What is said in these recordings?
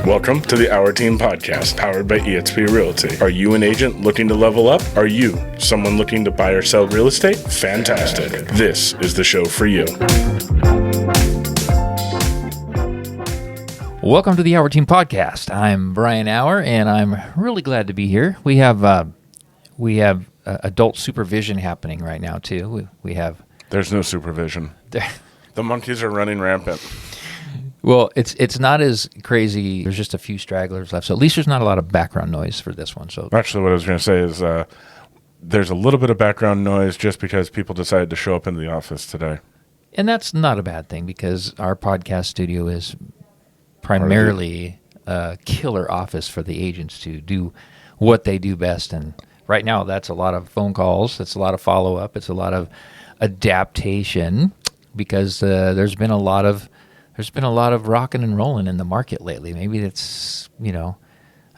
Welcome to the Our Team Podcast, powered by eXp Realty. Are you an agent looking to level up? Are you someone looking to buy or sell real estate? Fantastic. This is the show for you. Welcome to the Our Team Podcast. I'm Brian Auer, and I'm really glad to be here. We have adult supervision happening right now too. We have. There's no supervision. The monkeys are running rampant. Well, it's not as crazy. There's just a few stragglers left, so at least there's not a lot of background noise for this one. So Actually, what I was going to say is there's a little bit of background noise just because people decided to show up in the office today. And that's not a bad thing because our podcast studio is primarily a killer office for the agents to do what they do best. And right now, that's a lot of phone calls. It's a lot of follow-up. It's a lot of adaptation because there's been a lot of rocking and rolling in the market lately. Maybe that's,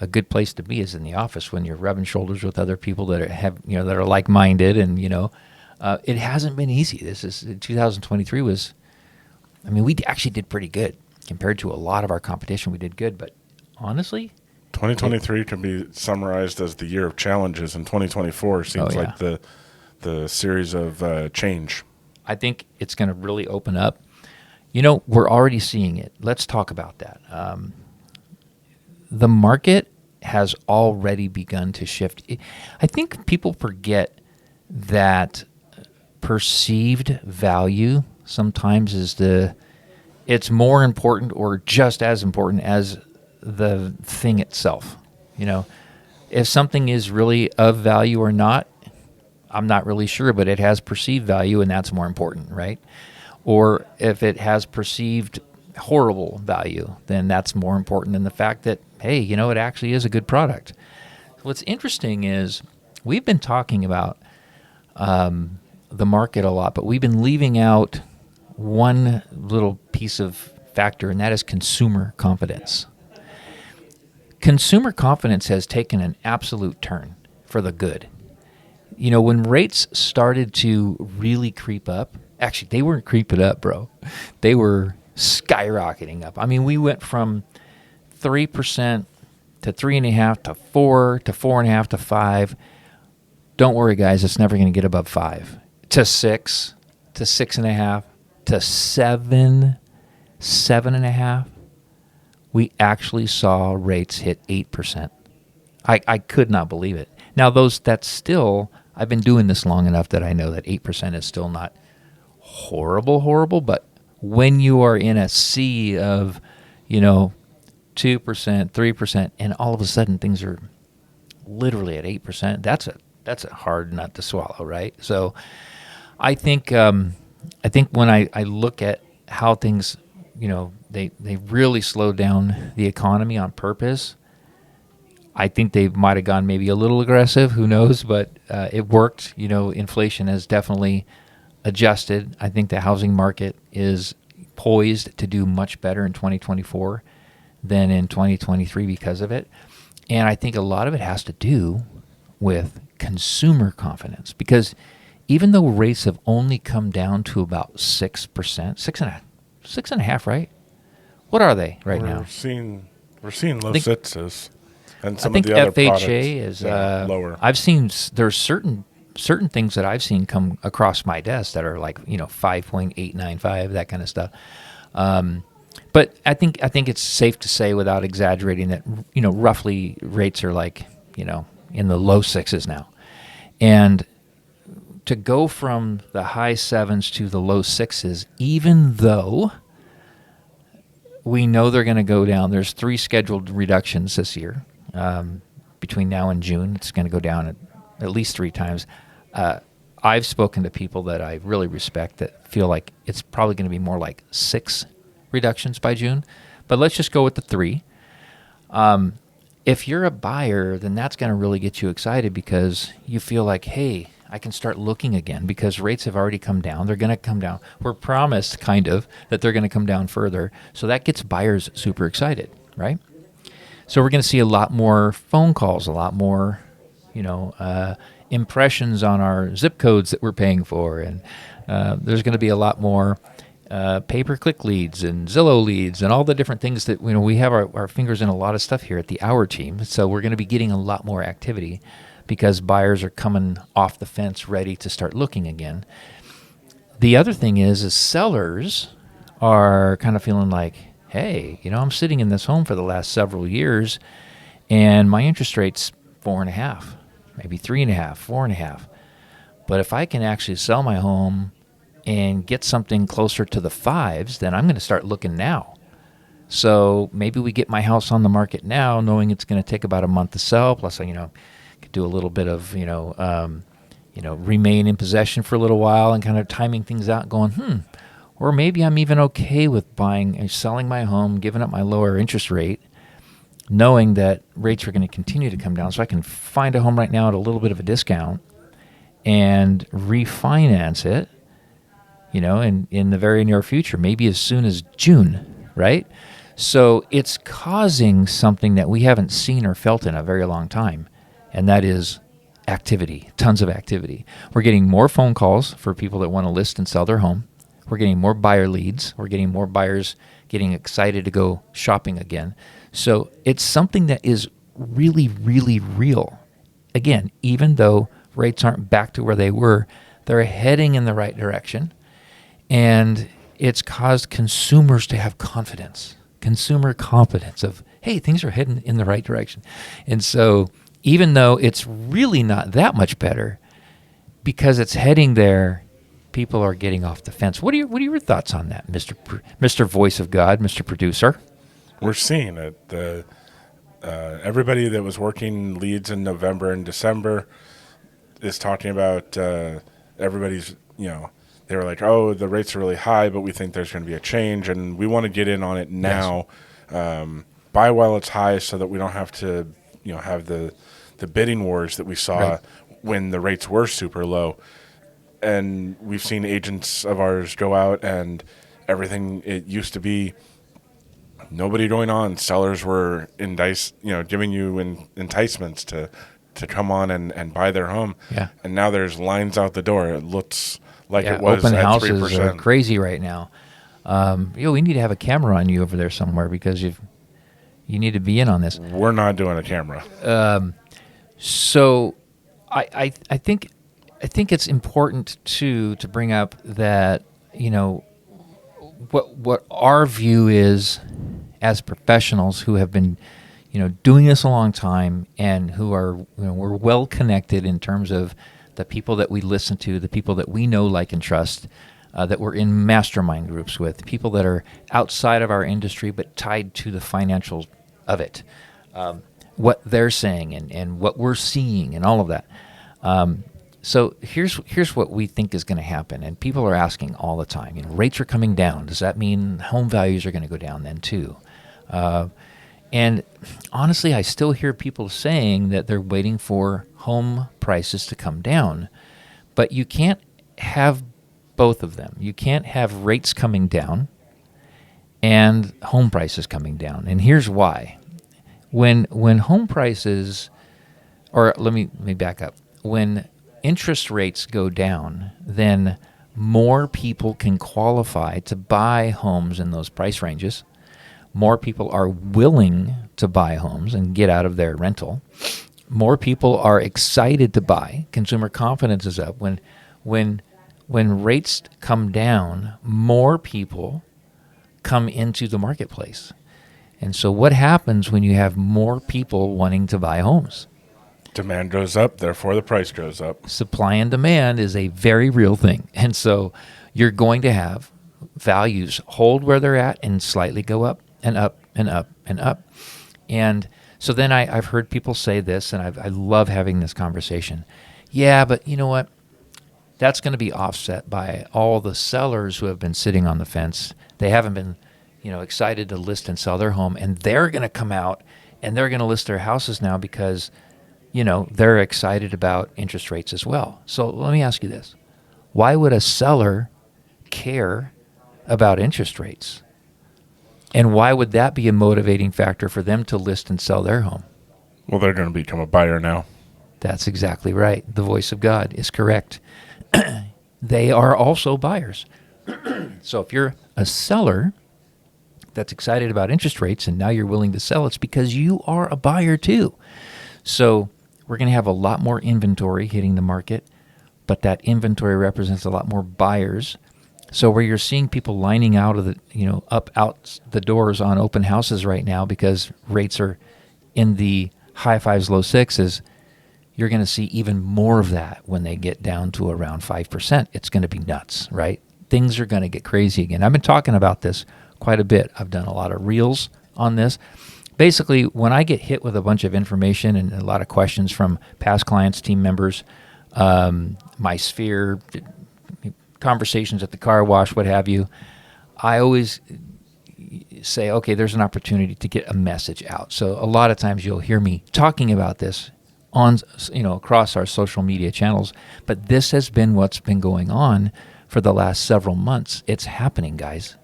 a good place to be is in the office when you're rubbing shoulders with other people that are like-minded. And, it hasn't been easy. 2023 we actually did pretty good. Compared to a lot of our competition, we did good. But honestly, 2023 can be summarized as the year of challenges, and 2024 seems like the series of change. I think it's going to really open up. We're already seeing it. Let's talk about that. The market has already begun to shift. I think people forget that perceived value sometimes it's more important or just as important as the thing itself. If something is really of value or not, I'm not really sure, but it has perceived value, and that's more important, right? Or if it has perceived horrible value, then that's more important than the fact that, hey, it actually is a good product. What's interesting is we've been talking about the market a lot, but we've been leaving out one little piece of factor, and that is consumer confidence. Consumer confidence has taken an absolute turn for the good. When rates started to really creep up, actually, they weren't creeping up, bro. They were skyrocketing up. We went from 3% to 3.5% to 4% to 4.5% to 5%. Don't worry, guys, it's never going to get above 5%. To 6%, to 6.5%, to 7%, 7.5%. We actually saw rates hit 8%. I could not believe it. Now, that's still, I've been doing this long enough that I know that 8% is still not horrible, but when you are in a sea of, 2%, 3%, and all of a sudden things are literally at 8%, that's a hard nut to swallow, right? So I think when I look at how things, they really slowed down the economy on purpose. I think they might have gone maybe a little aggressive, who knows, but it worked. Inflation has definitely adjusted. I think the housing market is poised to do much better in 2024 than in 2023 because of it. And I think a lot of it has to do with consumer confidence, because even though rates have only come down to about 6%, 6.5%, right? What are they now? We're seeing low sixes, and some I think of the other FHA products is lower. I've seen there's certain things that I've seen come across my desk that are like 5.895, that kind of stuff. But I think it's safe to say, without exaggerating, that roughly rates are like in the low sixes now, and to go from the high sevens to the low sixes, even though we know they're going to go down. There's 3 scheduled reductions this year. Between now and June, it's going to go down at least 3 times. I've spoken to people that I really respect that feel like it's probably going to be more like 6 reductions by June. But let's just go with the 3. If you're a buyer, then that's going to really get you excited because you feel like, hey, I can start looking again because rates have already come down. They're going to come down. We're promised kind of that they're going to come down further. So that gets buyers super excited, right? So we're going to see a lot more phone calls, a lot more, impressions on our zip codes that we're paying for. And there's going to be a lot more pay-per-click leads and Zillow leads and all the different things that, we have our fingers in a lot of stuff here at the Our Team. So we're going to be getting a lot more activity because buyers are coming off the fence ready to start looking again. The other thing is sellers are kind of feeling like, hey, I'm sitting in this home for the last several years and my interest rate's 4.5, maybe 3.5, 4.5. But if I can actually sell my home and get something closer to the 5s, then I'm going to start looking now. So maybe we get my house on the market now, knowing it's going to take about a month to sell. Plus, could do a little bit of, remain in possession for a little while and kind of timing things out, going, or maybe I'm even okay with buying and selling my home, giving up my lower interest rate, knowing that rates are going to continue to come down, so I can find a home right now at a little bit of a discount and refinance it. In the very near future, maybe as soon as June, right? So it's causing something that we haven't seen or felt in a very long time, and that is activity, tons of activity. We're getting more phone calls for people that want to list and sell their home. We're getting more buyer leads. We're getting more buyers getting excited to go shopping again. So it's something that is really, really real. Again, even though rates aren't back to where they were, they're heading in the right direction. And it's caused consumers to have confidence, consumer confidence of, hey, things are heading in the right direction. And so even though it's really not that much better, because it's heading there, people are getting off the fence. What are your thoughts on that, Mr. Voice of God, Mr. Producer? We're seeing it. Everybody that was working leads in November and December is talking about everybody's, they were like, oh, the rates are really high, but we think there's going to be a change, and we want to get in on it now. Yes. Buy while it's high so that we don't have to, have the bidding wars that we saw when the rates were super low. And we've seen agents of ours go out and everything, it used to be nobody going on. Sellers were giving you enticements to come on and buy their home. Yeah. And now there's lines out the door. It looks like it was open at houses 3%. Are crazy right now. We need to have a camera on you over there somewhere because you need to be in on this. We're not doing a camera. So I think it's important to bring up that what our view is as professionals who have been doing this a long time and who are we're well connected in terms of the people that we listen to, the people that we know, like, and trust, that we're in mastermind groups with, people that are outside of our industry but tied to the financials of it, what they're saying and what we're seeing and all of that. So here's what we think is going to happen, and people are asking all the time. Rates are coming down. Does that mean home values are going to go down then too? And honestly, I still hear people saying that they're waiting for home prices to come down, but you can't have both of them. You can't have rates coming down and home prices coming down. And here's why. When home prices, or let me back up. When interest rates go down, then more people can qualify to buy homes in those price ranges. More people are willing to buy homes and get out of their rental. More people are excited to buy. Consumer confidence is up. When rates come down, more people come into the marketplace. And so what happens when you have more people wanting to buy homes? Demand goes up, therefore the price goes up. Supply and demand is a very real thing. And so you're going to have values hold where they're at and slightly go up and up and up and up. And so then I've heard people say this, and I love having this conversation. Yeah, but you know what? That's going to be offset by all the sellers who have been sitting on the fence. They haven't been, excited to list and sell their home, and they're going to come out and they're going to list their houses now because, they're excited about interest rates as well. So let me ask you this. Why would a seller care about interest rates? And why would that be a motivating factor for them to list and sell their home? Well, they're going to become a buyer now. That's exactly right. The voice of God is correct. They are also buyers. So if you're a seller that's excited about interest rates and now you're willing to sell, it's because you are a buyer too. So we're going to have a lot more inventory hitting the market, but that inventory represents a lot more buyers. So where you're seeing people lining out of the, up out the doors on open houses right now because rates are in the high fives, low sixes, you're going to see even more of that when they get down to around 5%. It's going to be nuts, right? Things are going to get crazy again. I've been talking about this quite a bit. I've done a lot of reels on this. Basically, when I get hit with a bunch of information and a lot of questions from past clients, team members, my sphere, conversations at the car wash, what have you, I always say, okay, there's an opportunity to get a message out. So a lot of times you'll hear me talking about this on, across our social media channels, but this has been what's been going on for the last several months. It's happening, guys.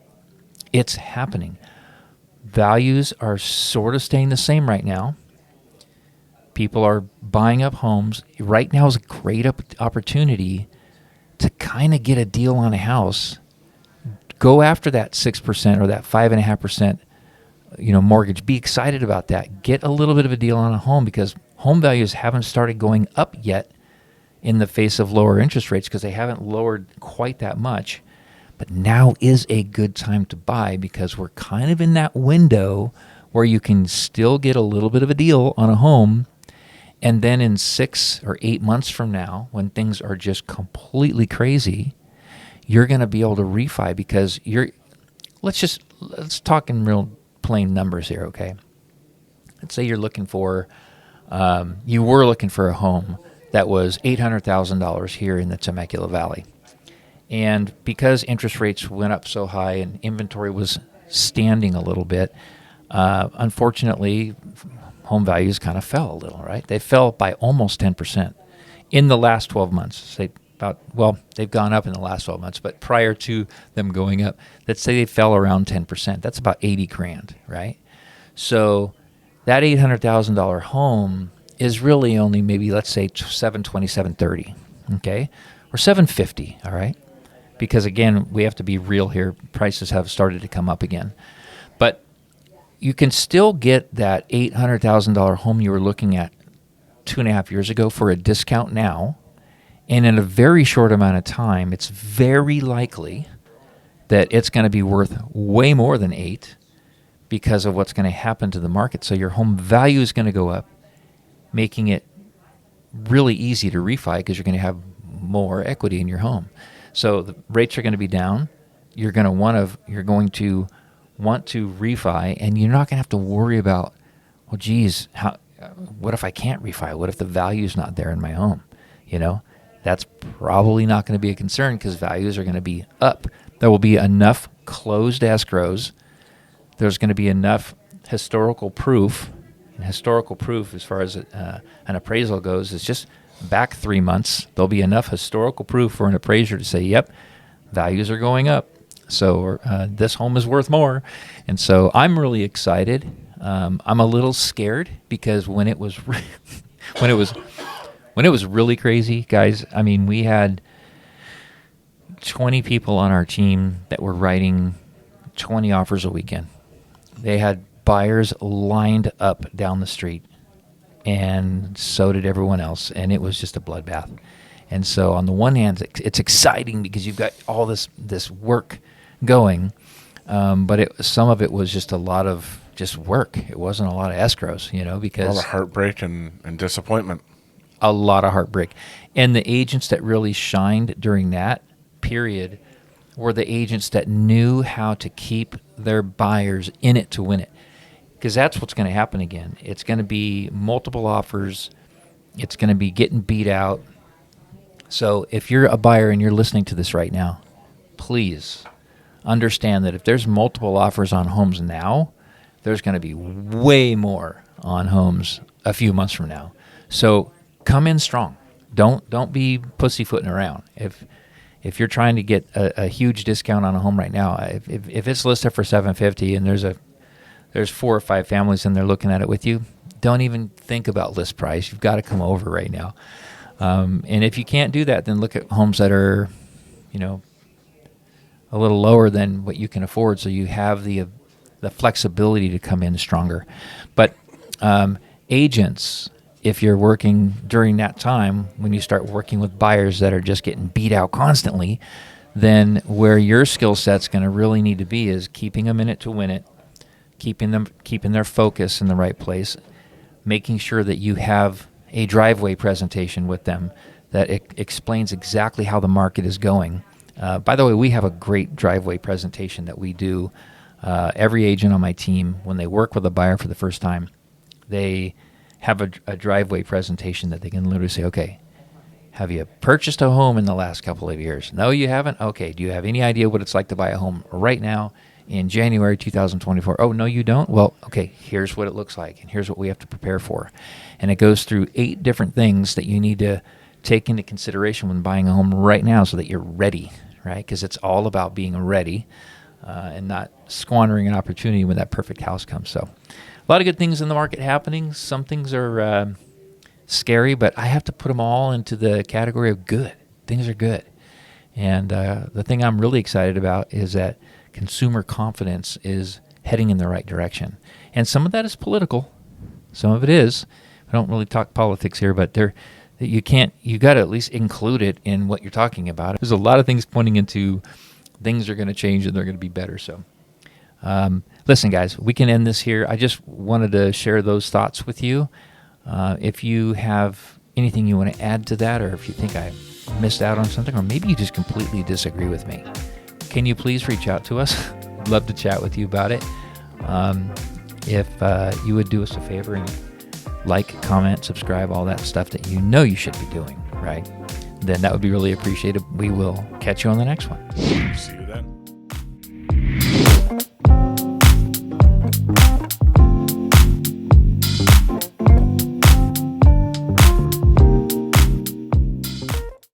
It's happening. Values are sort of staying the same right now. People are buying up homes. Right now is a great opportunity to kind of get a deal on a house. Go after that 6% or that 5.5%, mortgage. Be excited about that. Get a little bit of a deal on a home because home values haven't started going up yet in the face of lower interest rates because they haven't lowered quite that much. But now is a good time to buy because we're kind of in that window where you can still get a little bit of a deal on a home. And then in 6 or 8 months from now, when things are just completely crazy, you're going to be able to refi because let's talk in real plain numbers here, okay? Let's say you were looking for a home that was $800,000 here in the Temecula Valley. And because interest rates went up so high and inventory was standing a little bit, unfortunately, home values kind of fell a little, right? They fell by almost 10% in the last 12 months. They've gone up in the last 12 months, but prior to them going up, let's say they fell around 10%. That's about $80,000, right? So that $800,000 home is really only maybe, let's say, $720,000, $730,000, okay? Or $750,000, all right? Because again, we have to be real here. Prices have started to come up again. But you can still get that $800,000 home you were looking at 2.5 years ago for a discount now. And in a very short amount of time, it's very likely that it's going to be worth way more than 8 because of what's going to happen to the market. So your home value is going to go up, making it really easy to refi because you're going to have more equity in your home. So the rates are going to be down. You're going to want to refi, and you're not going to have to worry about, well, geez, what if I can't refi? What if the value's not there in my home? That's probably not going to be a concern because values are going to be up. There will be enough closed escrows. There's going to be enough historical proof. And historical proof, as far as an appraisal goes, is just back 3 months. There'll be enough historical proof for an appraiser to say, yep, values are going up. So this home is worth more. And so I'm really excited. I'm a little scared because when it was really crazy, guys, I mean, we had 20 people on our team that were writing 20 offers a weekend. They had buyers lined up down the street, and so did everyone else, and it was just a bloodbath. And so on the one hand, it's exciting because you've got all this work going, but some of it was just a lot of just work. It wasn't a lot of escrows, because a lot of heartbreak and disappointment. A lot of heartbreak. And the agents that really shined during that period were the agents that knew how to keep their buyers in it to win it. Because that's what's going to happen again. It's going to be multiple offers. It's going to be getting beat out. So if you're a buyer and you're listening to this right now, please understand that if there's multiple offers on homes now, there's going to be way more on homes a few months from now. So come in strong. Don't be pussyfooting around. If you're trying to get a huge discount on a home right now, if it's listed for $750 and there's 4 or 5 families in there looking at it with you, don't even think about list price. You've got to come over right now. And if you can't do that, then look at homes that are, a little lower than what you can afford, so you have the flexibility to come in stronger. But agents, if you're working during that time when you start working with buyers that are just getting beat out constantly, then where your skill set's going to really need to be is keeping them in it to win it, keeping their focus in the right place, making sure that you have a driveway presentation with them that explains exactly how the market is going. By the way, we have a great driveway presentation that we do. Every agent on my team, when they work with a buyer for the first time, they have a driveway presentation that they can literally say, okay, have you purchased a home in the last couple of years? No, you haven't? Okay, do you have any idea what it's like to buy a home right now in January 2024? Oh, no, you don't? Well, okay, here's what it looks like, and here's what we have to prepare for. And it goes through 8 different things that you need to take into consideration when buying a home right now so that you're ready, right? Because it's all about being ready and not squandering an opportunity when that perfect house comes. So a lot of good things in the market happening. Some things are scary, but I have to put them all into the category of good. Things are good. And the thing I'm really excited about is that consumer confidence is heading in the right direction. And some of that is political. Some of it is. I don't really talk politics here, but you got to at least include it in what you're talking about. There's a lot of things pointing into things are going to change and they're going to be better. So listen, guys, we can end this here. I just wanted to share those thoughts with you. If you have anything you want to add to that, or if you think I missed out on something, or maybe you just completely disagree with me, can you please reach out to us? I'd love to chat with you about it. If you would do us a favor and like, comment, subscribe, all that stuff that you know you should be doing, right? Then that would be really appreciated. We will catch you on the next one. See you then.